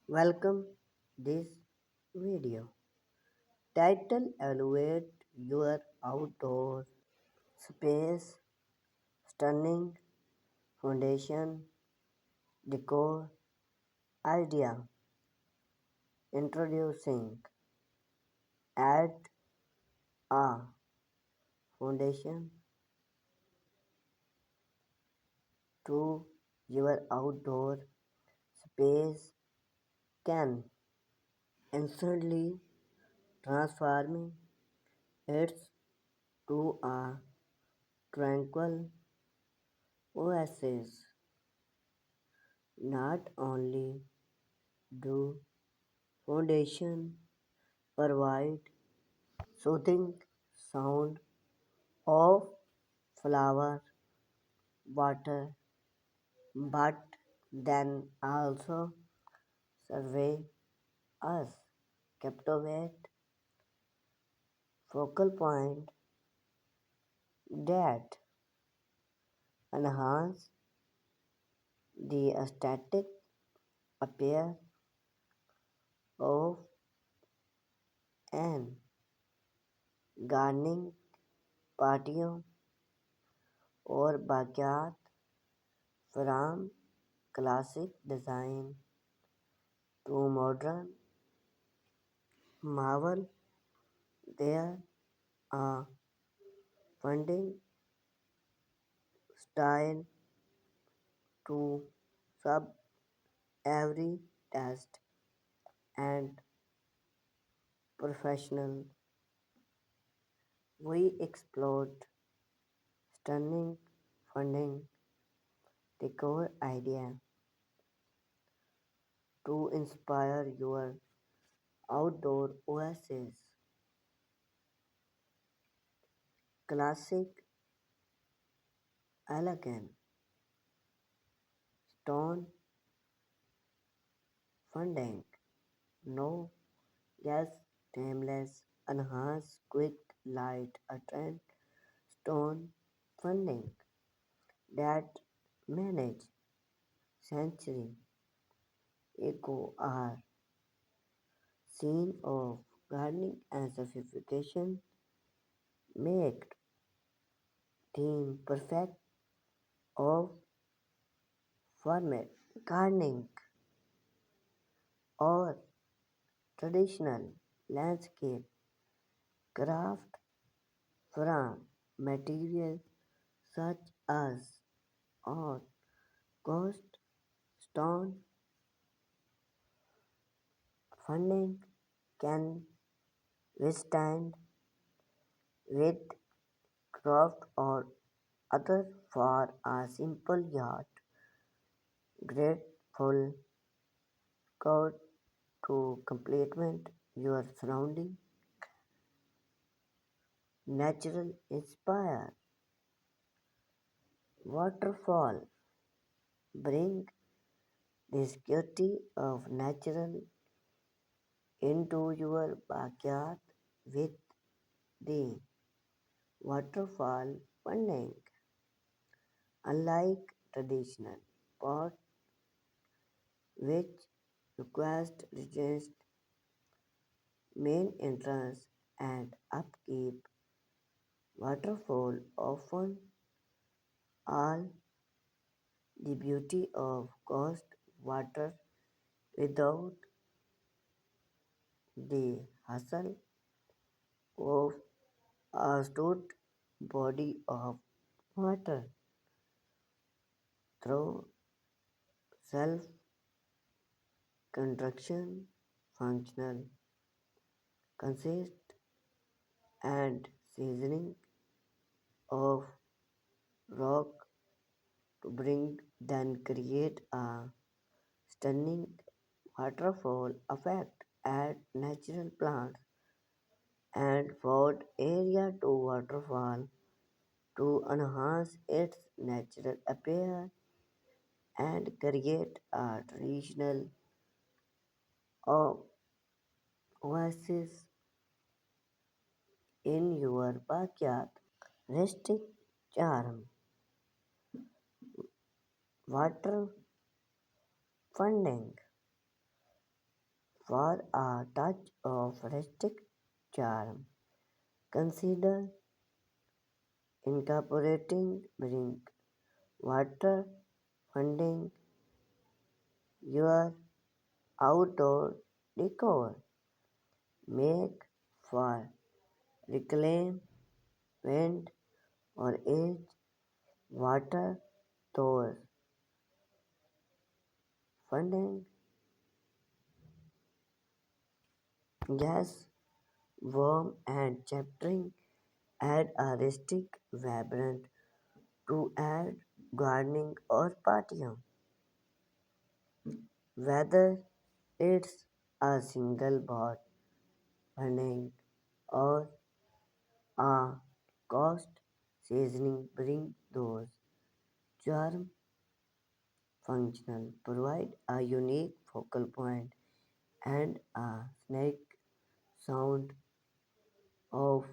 Welcome this video. Title Elevate Your Outdoor Space Stunning Foundation Decor Idea Introducing Add a Foundation to your outdoor space can instantly transform it to a tranquil oasis. Not only do foundation provide soothing sound of flower water, but then also survey us captivate focal point that enhance the aesthetic appear of an gardening patio or backyard from classic design to modern marvel. There are funding style to sub every test and professional. We explored stunning funding decor idea to inspire your outdoor oasis. Classic, elegant, stone funding. No gas, timeless, enhanced, quick, light, a trend stone funding that manage century ago are seen of gardening and sophistication make theme perfect of format gardening or traditional landscape craft from materials such as or ghost stone funding can withstand with craft or other for a simple yard. Grateful God to complement your surrounding, natural inspire, waterfall, bring the security of natural into your backyard with the waterfall funding. Unlike traditional pot which requires reduced main entrance and upkeep, waterfall often all the beauty of coast water without the hustle of a stored body of water through self construction functional consist and seasoning of rock to bring then create a stunning waterfall effect add natural plants and found area to waterfall to enhance its natural appearance and create a traditional o- oasis in your backyard. Rustic charm, water funding, For a touch of rustic charm, consider incorporating bring water funding your outdoor decor. Make for reclaim wind or edge water doors funding gas warm and chattering add a rustic vibrant to add gardening or patio. Whether it's a single board funding or a cost seasoning bring those charm functional provide a unique focal point and a snake sound of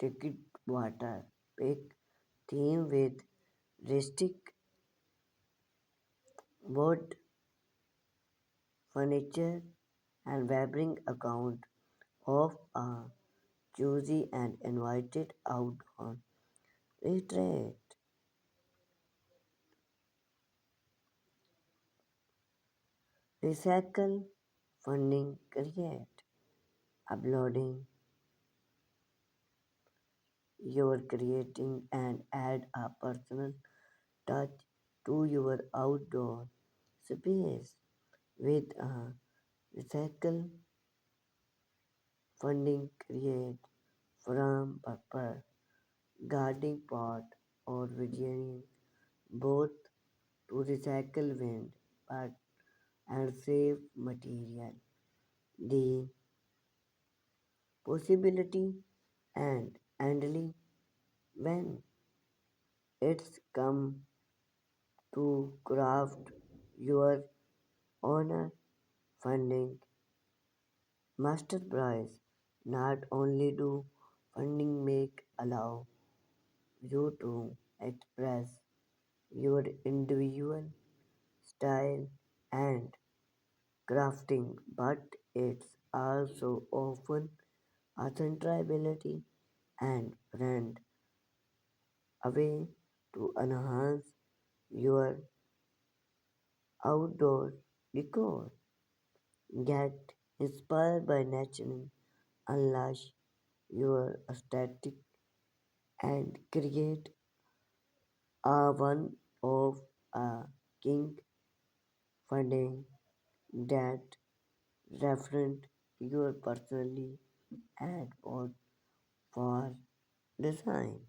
ticket water pick theme with rustic wood furniture and vibrant account of a choosy and invited outdoor retreat. Recycle funding create uploading you're creating and add a personal touch to your outdoor space with a recycle funding create from paper gardening pot or Virginian both to recycle wind but and save material. The possibility and endly when it's come to craft your honor funding master prize. Not only do funding make allow you to express your individual style and crafting, but it's also often a centrability and brand a way to enhance your outdoor decor. Get inspired by nature, unleash your aesthetic, and create a one of a king funding that reference your personally and board for design.